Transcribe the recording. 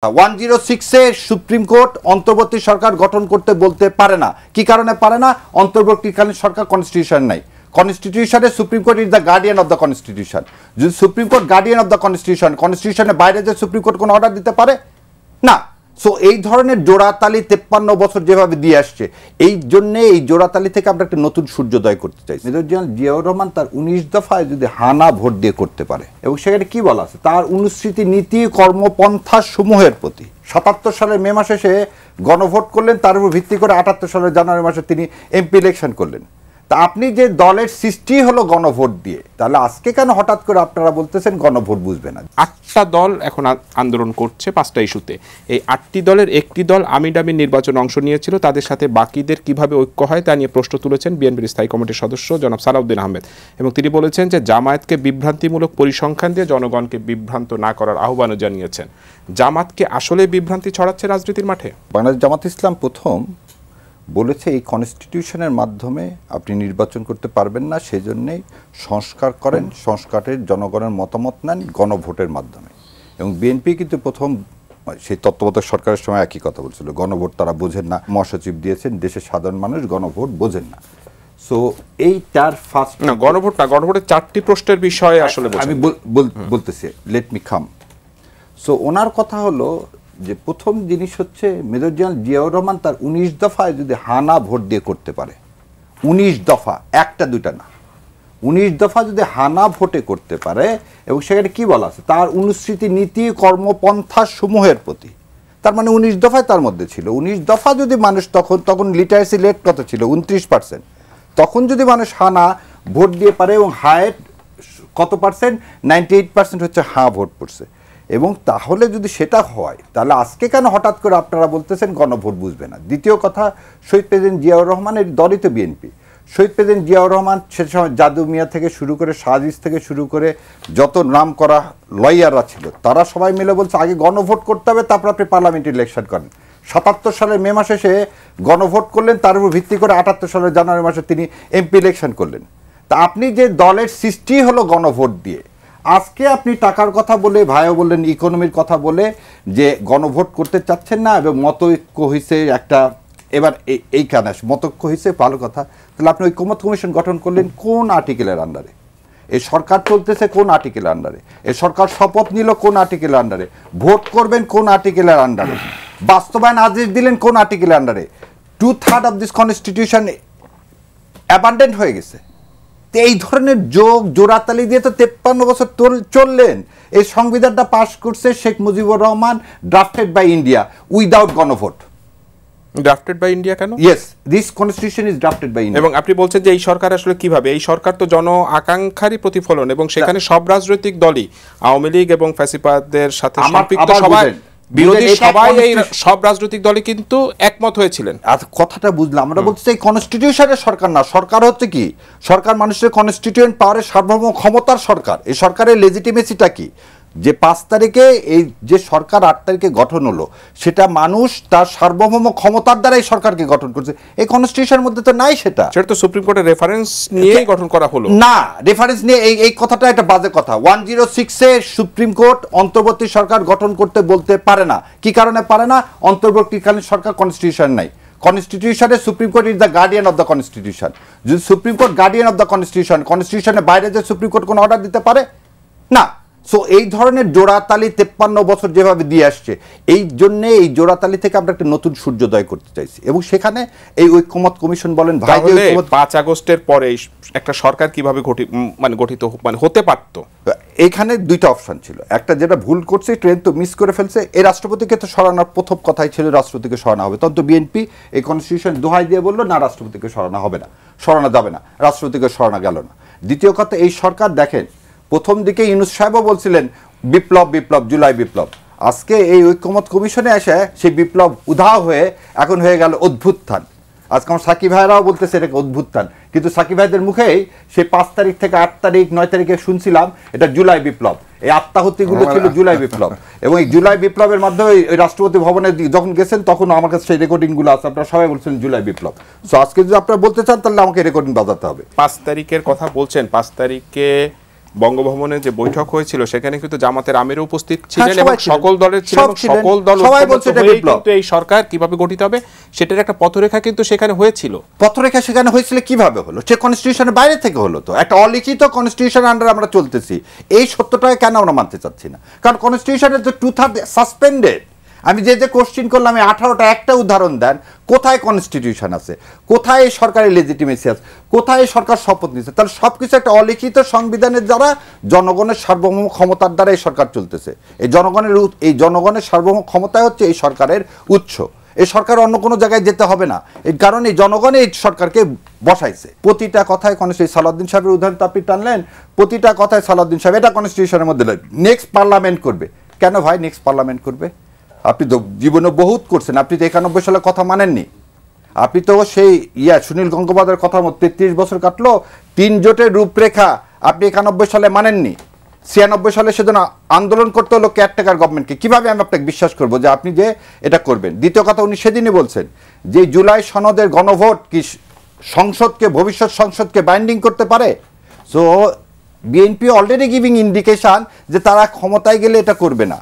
106 supreme court অন্তর্বর্তী সরকার গঠন করতে বলতে পারে না। কি কারণে পারে না? অন্তর্বর্তীকালীন সরকার কনস্টিটিউশন নাই। কনস্টিটিউশনে supreme court is the guardian of the constitution. যদি supreme court guardian of the constitution, কনস্টিটিউশনের বাইরে যে সুপ্রিম কোর্ট কোনো অর্ডার দিতে পারে না। সো এই ধরনের জোড়াতালি 53 বছর যেভাবে দিয়ে আসছে, এই জন্যে এই জোড়াতালি থেকে আমরা একটা নতুন সূর্যোদয় করতে চাই। মেজর জেনারেল জিয়াউর রহমান তার 19 দফায় যদি হানা ভোট দিয়ে করতে পারে, এবং সেখানে কি বলা আছে তার অনুসৃতি নীতি কর্মপন্থা সমূহের প্রতি। 77 সালের মে মাসে সে গণভোট করলেন, তার উপর ভিত্তি করে 78 সালের জানুয়ারি মাসে তিনি এমপি ইলেকশন করলেন। তা আপনি যে দলের সৃষ্টি হলো গণভোট দিয়ে, তাহলে আজকে কেন হঠাৎ করে আপনারা বলতেছেন গণভোট বুঝবে না? 8টা দল এখন আন্দোলন করছে 5টা ইস্যুতে। এই 8টি দলের একটি দল আমিডামি নির্বাচনে অংশ নিয়েছিল, তাদের সাথে বাকিদের কিভাবে ঐক্য হয় তা নিয়ে প্রশ্ন তুলেছেন বিএনপির স্থায়ী কমিটির সদস্য জনাব সালাউদ্দিন আহমেদ, এবং তিনি বলেছেন যে জামায়াতকে বিভ্রান্তিমূলক পরিসংখ্যান দিয়ে জনগণকে বিভ্রান্ত না করার আহ্বানও জানিয়েছেন। জামাতকে আসলে বিভ্রান্তি ছড়াচ্ছে রাজনীতির মাঠে? বাংলাদেশ জামাত ইসলাম প্রথম বলেছে এই কনস্টিটিউশনের মাধ্যমে আপনি নির্বাচন করতে পারবেন না, সেই জন্যেই সংস্কার করেন, সংস্কারের জনগণের মতামত নেন গণভোটের মাধ্যমে। এবং বিএনপি কিন্তু প্রথম সেই তত্ত্বাবধায়ক সরকারের সময় একই কথা বলছিল, গণভোট তারা বোঝেন না। মহাসচিব দিয়েছেন দেশের সাধারণ মানুষ গণভোট বোঝেন না। সো এইটার ফার্স্ট না, গণভোট না, গণভোটের 4টি প্রশ্নের বিষয়ে আসলে আমি বলতেছি, লেট মি কাম। সো ওনার কথা হলো যে প্রথম জিনিস হচ্ছে মেজর জেনারেল জিয়াউর রহমান তার 19 দফায় যদি হানা ভোট দিয়ে করতে পারে, 19 দফা, একটা দুইটা না, 19 দফা যদি হানা ভোটে করতে পারে, এবং সেখানে কি বলা আছে তার অনুসৃতি নীতি কর্মপন্থা সমূহের প্রতি। তার মানে 19 দফায় তার মধ্যে ছিল। 19 দফা যদি মানুষ তখন লিটারেসি রেট কত ছিল? 29%। তখন যদি মানুষ হানা ভোট দিয়ে পারে, এবং হায়ের কত পার্সেন্ট? 98% হচ্ছে হ্যাঁ ভোট পড়ছে। এবং তাহলে যদি সেটা হয়, তাহলে আজকে কেন হঠাৎ করে আপনারা বলতেছেন গণভোট বুঝবে না? দ্বিতীয় কথা, শহীদ প্রেসিডেন্ট জিয়াউর রহমানের দলই তো বিএনপি। শহীদ প্রেসিডেন্ট জিয়াউর রহমান সে সময় জাদু মিয়া থেকে শুরু করে সাজিস থেকে শুরু করে যত নাম করা লয়াররা ছিল, তারা সবাই মিলে বলছে আগে গণভোট করতে হবে, তারপর আপনি পার্লামেন্ট ইলেকশন করেন। 77 সালের মে মাসে সে গণভোট করলেন, তার উপর ভিত্তি করে 78 সালের জানুয়ারি মাসে তিনি এমপি ইলেকশন করলেন। তা আপনি যে দলের সৃষ্টি হলো গণভোট দিয়ে, আজকে আপনি টাকার কথা বলে, ভাইও বললেন ইকোনমির কথা বলে যে গণভোট করতে চাচ্ছেন না, এবং মতৈক্য হয়েছে একটা। এবার এইখানে মতৈক্য হয়েছে, ভালো কথা। তাহলে আপনি ঐক্যমত কমিশন গঠন করলেন কোন আর্টিকেলের আন্ডারে? এই সরকার চলতেছে কোন আর্টিকেলের আন্ডারে? এই সরকার শপথ নিল কোন আর্টিকেলের আন্ডারে? ভোট করবেন কোন আর্টিকেলের আন্ডারে? বাস্তবায়ন আদেশ দিলেন কোন আর্টিকেলের আন্ডারে? 2/3 অফ দিস কনস্টিটিউশন অ্যাবান্ডেন্ট হয়ে গেছে। এই ধরনের জোড়াতালি দিয়ে তো 53 বছর চললেন। এই সংবিধানটা পাশ করছে Sheikh Mujibur Rahman, drafted by India without গণভোট। ড্রাফটেড বাই ইন্ডিয়া কেন? Yes, this constitution is drafted by India. এবং আপনি বলছেন যে এই সরকার আসলে কিভাবে? এই সরকার তো জন আকাঙ্ক্ষারই প্রতিফলন, এবং সেখানে সব রাজনৈতিক দলই, আওয়ামী লীগ এবং ফ্যাসিবাদের সাথে সম্পৃক্ত সবাই, বিরোধী সবাই, এই সব রাজনৈতিক দলই কিন্তু একমত হয়েছিলেন। আর কথাটা বুঝলাম, আমরা বলছি এই কনস্টিটিউশনের সরকার না। সরকার হচ্ছে কি? সরকার মানুষের কনস্টিটিউয়েন্ট পাওয়ারের সার্বভৌম ক্ষমতার সরকার। এই সরকারের লেজিটিমেসিটা কি? যে 5 তারিখে এই যে সরকার 8 তারিখে গঠন হলো, সেটা মানুষ তার সার্বভৌম ক্ষমতার দ্বারা এই সরকারকে গঠন করছে। এই কনস্টিটিউশনের মধ্যে তো নাই সেটা। সেটা তো সুপ্রিম কোর্টের রেফারেন্স নিয়েই গঠন করা হলো না। রেফারেন্স নিয়ে এই কথাটা একটা বাজে কথা। 106 সুপ্রিম কোর্ট অন্তর্বর্তী সরকার গঠন করতে বলতে পারে না। কি কারণে পারে না? অন্তর্বর্তীকালীন সরকার কনস্টিটিউশন নাই। কনস্টিটিউশনে supreme court is the guardian of the constitution. যদি supreme court guardian of the constitution, কনস্টিটিউশনের বাইরে যে সুপ্রিম কোর্ট কোনো অর্ডার দিতে পারে না। সো এই ধরনের জোড়াতালি 53 বছর যেভাবে দিয়ে আসছে, এই জন্যে এই জোড়াতালি থেকে আমরা একটা নতুন সূর্যোদয় করতে চাইছি। এবং সেখানে এই ঐক্যমত কমিশন বলেন, ভাই 5 আগস্টের পরে একটা সরকার কিভাবে গঠিত হতে পারত? এইখানে দুইটা অপশন ছিল। একটা, যেটা ভুল করছে, ট্রেন তো মিস করে ফেলছে, এই রাষ্ট্রপতিকে তো সরানোর প্রথম কথাই ছিল রাষ্ট্রপতিকে সরানো হবে। তখন তো বিএনপি এই কনস্টিটিউশন দোহাই দিয়ে বললো না, রাষ্ট্রপতিকে সরানো হবে না, সরানো যাবে না, রাষ্ট্রপতিকে সরানো গেল না। দ্বিতীয় কথা, এই সরকার দেখেন প্রথম দিকে ইউনূস সাহেবও বলছিলেন বিপ্লব বিপ্লব, জুলাই বিপ্লব। আজকে এই ঐক্যমত কমিশনে এসে সেই বিপ্লব উধাও হয়ে এখন হয়ে গেল অভ্যুত্থান। আজকে আমার সাকিব ভাইরাও বলতেছে এটাকে অভ্যুত্থান, কিন্তু সাকিব ভাইদের মুখেই সেই 5 তারিখ থেকে 8 তারিখ 9 তারিখে শুনছিলাম এটা জুলাই বিপ্লব। এই আত্মাহুতিগুলো ছিল জুলাই বিপ্লব। এবং এই জুলাই বিপ্লবের মাধ্যমে রাষ্ট্রপতি ভবনে যখন গেছেন, তখন আমার কাছে সেই রেকর্ডিংগুলো আছে, আপনারা সবাই বলছেন জুলাই বিপ্লব। সো আজকে যদি আপনারা বলতে চান, তাহলে আমাকে রেকর্ডিং বাজাতে হবে। 5 তারিখের কথা বলছেন, 5 তারিখে বঙ্গভবনে যে বৈঠক হয়েছিল সেখানে কিন্তু জামাতের আমিরও উপস্থিত ছিলেন সবাই এবং ছিলেন। সকল দলের ছিলেন সব এবং ছিলেন। সকল দল সবাই ঐক্যবদ্ধ বলছে এটা হয়েই বিপ্লব। কিন্তু এই সরকার কিভাবে গঠিত হবে সেটার একটা পথরেখা কিন্তু সেখানে হয়েছিল। পথরেখা সেখানে হয়েছিল কিভাবে হলো? সে কনস্টিটিউশনের বাইরে থেকে হলো তো, একটা অলিখিত কনস্টিটিউশন আন্ডার আমরা চলতেছি। এই সত্যটাকে কেন আমরা মানতে চাচ্ছি না? কারণ কনস্টিটিউশনের যে 2/3 সাসপেন্ডেড। আমি যে কোশ্চিন করলাম, আমি 18টা একটা উদাহরণ দেন, কোথায় কনস্টিটিউশন আছে, কোথায় এই সরকারের লেজিটিমেসি আছে, কোথায় এই সরকার শপথ নিচ্ছে? তাহলে সবকিছু একটা অলিখিত সংবিধানের দ্বারা জনগণের সার্বভৌম ক্ষমতার দ্বারা এই সরকার চলতেছে। এই জনগণের সার্বভৌম ক্ষমতা হচ্ছে এই সরকারের উৎস। এই সরকার অন্য কোনো জায়গায় যেতে হবে না, এই কারণে জনগণ এই সরকারকে বসাইছে। প্রতিটা কথায় সালাউদ্দিন সাহেবের উদাহরণ তো আপনি টানলেন, প্রতিটা কথায় সালাউদ্দিন সাহেব এটা কনস্টিটিউশনের মধ্যে নেক্সট পার্লামেন্ট করবে। কেন ভাই নেক্সট পার্লামেন্ট করবে? আপনি তো জীবনে বহুত করছেন, আপনি তো 91 সালের কথা মানেননি। আপনি তো সেই সুনীল গঙ্গোপাধ্যায়ের কথার মতো 33 বছর কাটলো, 3 জোটের রূপরেখা আপনি 91 সালে মানেননি। 96 সালে সেজন্য আন্দোলন করতে হলো কেয়ারটেকার গভর্নমেন্টকে। কিভাবে আমি আপনাকে বিশ্বাস করবো যে আপনি যে এটা করবেন? দ্বিতীয় কথা, উনি সেদিনই বলছেন যে জুলাই সনদের গণভোট কি সংসদকে, ভবিষ্যৎ সংসদকে বাইন্ডিং করতে পারে? So BNP already giving indication যে তারা ক্ষমতায় গেলে এটা করবে না।